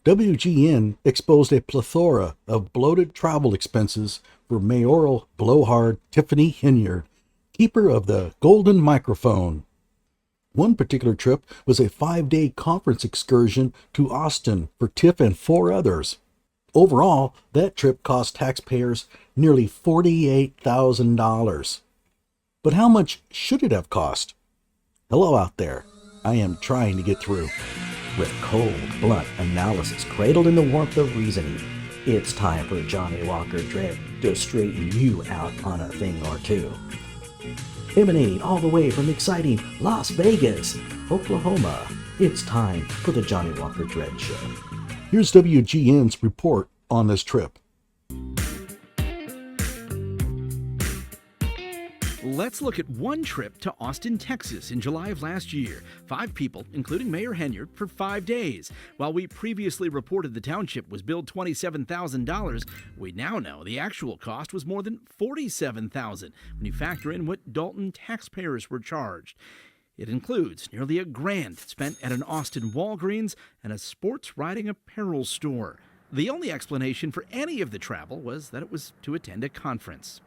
WGN exposed a plethora of bloated travel expenses for mayoral blowhard Tiffany Henyard, keeper of the golden microphone. One particular trip was a 5-day conference excursion to Austin for Tiff and 4 others. Overall, that trip cost taxpayers nearly $48,000. But how much should it have cost? Hello out there. I am trying to get through. With cold, blunt analysis cradled in the warmth of reasoning, it's time for Johnny Walker Dread to straighten you out on a thing or two. Emanating all the way from exciting Las Vegas, Oklahoma, it's time for the Johnny Walker Dread Show. Here's WGN's report on this trip. Let's look at one trip to Austin, Texas in July of last year. 5 people, including Mayor Henyard, for 5 days. While we previously reported the township was billed $27,000, we now know the actual cost was more than $47,000 when you factor in what Dalton taxpayers were charged. It includes nearly $1,000 spent at an Austin Walgreens and a sports riding apparel store. The only explanation for any of the travel was that it was to attend a conference.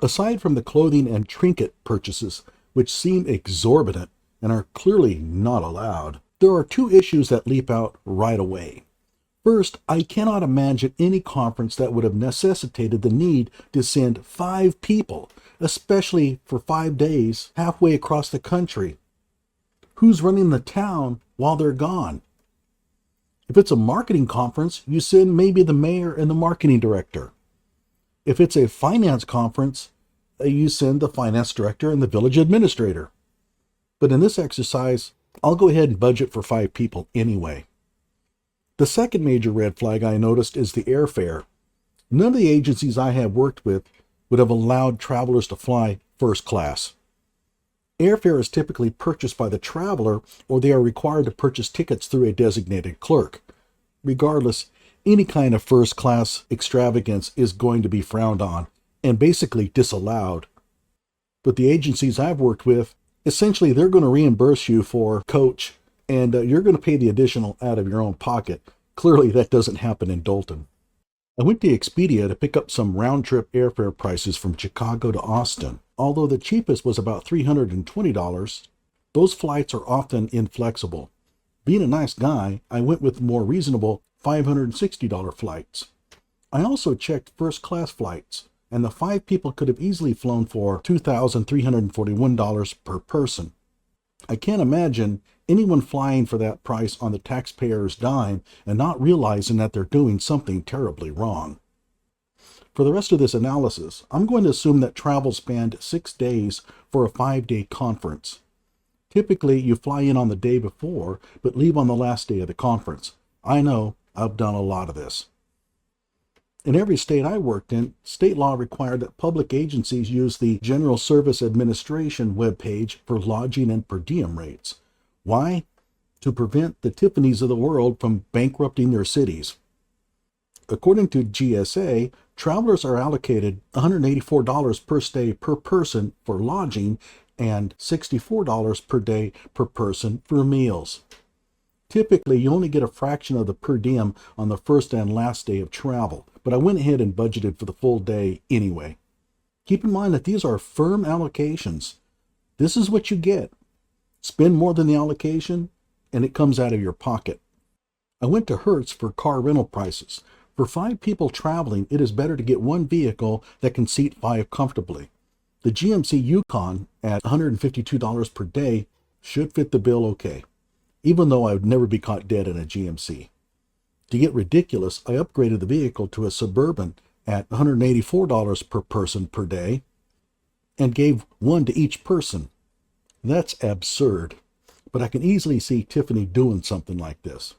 Aside from the clothing and trinket purchases, which seem exorbitant and are clearly not allowed, there are 2 issues that leap out right away. First, I cannot imagine any conference that would have necessitated the need to send 5 people, especially for 5 days, halfway across the country. Who's running the town while they're gone? If it's a marketing conference, you send maybe the mayor and the marketing director. If it's a finance conference, you send the finance director and the village administrator. But in this exercise, I'll go ahead and budget for 5 people anyway. The second major red flag I noticed is the airfare. None of the agencies I have worked with would have allowed travelers to fly first class. Airfare is typically purchased by the traveler, or they are required to purchase tickets through a designated clerk. Regardless, any kind of first-class extravagance is going to be frowned on and basically disallowed. But the agencies I've worked with, essentially they're going to reimburse you for coach, and you're going to pay the additional out of your own pocket. Clearly that doesn't happen in Dalton. I went to Expedia to pick up some round-trip airfare prices from Chicago to Austin. Although the cheapest was about $320, those flights are often inflexible. Being a nice guy, I went with more reasonable $560 flights. I also checked first-class flights, and the 5 people could have easily flown for $2,341 per person. I can't imagine anyone flying for that price on the taxpayer's dime and not realizing that they're doing something terribly wrong. For the rest of this analysis, I'm going to assume that travel spanned 6 days for a 5-day conference. Typically, you fly in on the day before, but leave on the last day of the conference. I know, I've done a lot of this. In every state I worked in, state law required that public agencies use the General Service Administration webpage for lodging and per diem rates. Why? To prevent the Tiffany's of the world from bankrupting their cities. According to GSA, travelers are allocated $184 per stay per person for lodging and $64 per day per person for meals. Typically, you only get a fraction of the per diem on the first and last day of travel, but I went ahead and budgeted for the full day anyway. Keep in mind that these are firm allocations. This is what you get. Spend more than the allocation, and it comes out of your pocket. I went to Hertz for car rental prices. For 5 people traveling, it is better to get one vehicle that can seat 5 comfortably. The GMC Yukon at $152 per day should fit the bill okay, even though I would never be caught dead in a GMC. To get ridiculous, I upgraded the vehicle to a Suburban at $184 per person per day and gave one to each person. That's absurd, but I can easily see Tiffany doing something like this.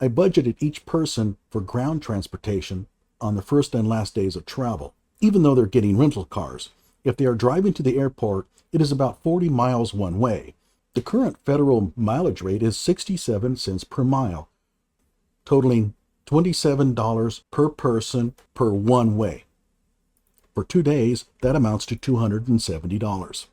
I budgeted each person for ground transportation on the first and last days of travel, even though they're getting rental cars. If they are driving to the airport, it is about 40 miles one way. The current federal mileage rate is 67 cents per mile, totaling $27 per person per one way. For 2 days, that amounts to $270.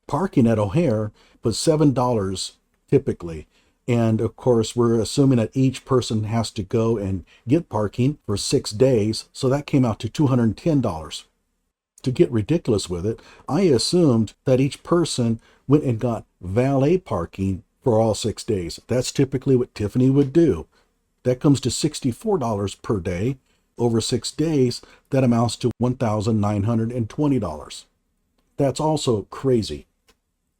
Parking at O'Hare was $7 typically, And of course, we're assuming that each person has to go and get parking for 6 days. So that came out to $210. To get ridiculous with it, I assumed that each person went and got valet parking for all 6 days. That's typically what Tiffany would do. That comes to $64 per day. Over 6 days, that amounts to $1,920. That's also crazy.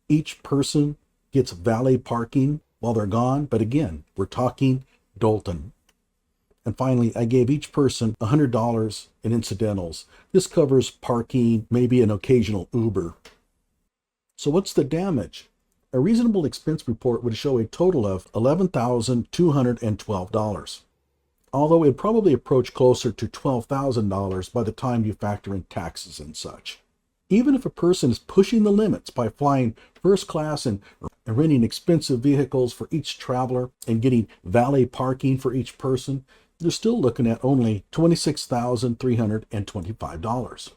Each person gets valet parking while they're gone, but again, we're talking Dalton. And finally, I gave each person $100 in incidentals. This covers parking, maybe an occasional Uber. So what's the damage? A reasonable expense report would show a total of $11,212, although it would probably approach closer to $12,000 by the time you factor in taxes and such. Even if a person is pushing the limits by flying first class and renting expensive vehicles for each traveler and getting valet parking for each person, they're still looking at only $26,325.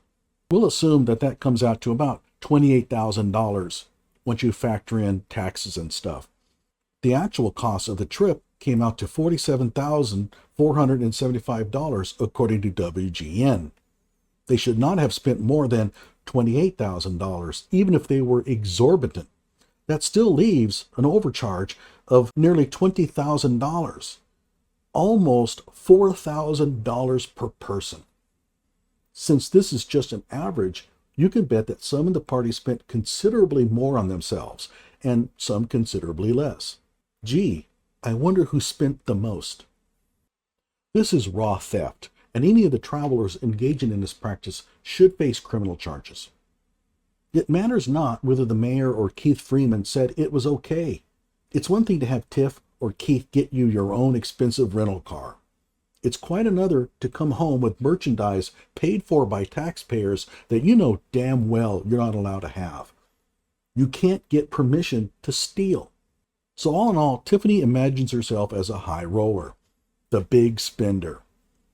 We'll assume that that comes out to about $28,000 once you factor in taxes and stuff. The actual cost of the trip came out to $47,475 according to WGN. They should not have spent more than $28,000, even if they were exorbitant. That still leaves an overcharge of nearly $20,000, almost $4,000 per person. Since this is just an average, you can bet that some in the party spent considerably more on themselves and some considerably less. Gee, I wonder who spent the most. This is raw theft, and any of the travelers engaging in this practice should face criminal charges. It matters not whether the mayor or Keith Freeman said it was okay. It's one thing to have Tiff or Keith get you your own expensive rental car. It's quite another to come home with merchandise paid for by taxpayers that you know damn well you're not allowed to have. You can't get permission to steal. So all in all, Tiffany imagines herself as a high roller, the big spender.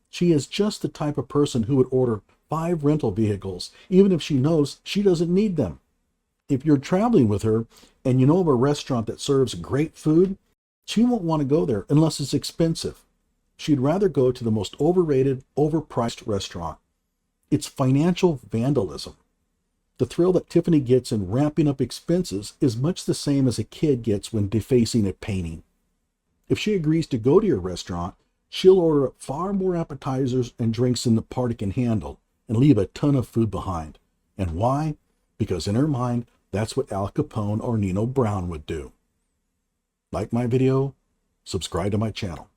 She is just the type of person who would order 5 rental vehicles, even if she knows she doesn't need them. If you're traveling with her and you know of a restaurant that serves great food, she won't want to go there unless it's expensive. She'd rather go to the most overrated, overpriced restaurant. It's financial vandalism. The thrill that Tiffany gets in ramping up expenses is much the same as a kid gets when defacing a painting. If she agrees to go to your restaurant, she'll order far more appetizers and drinks than the party can handle and leave a ton of food behind. And why? Because in her mind, that's what Al Capone or Nino Brown would do. Like my video, subscribe to my channel.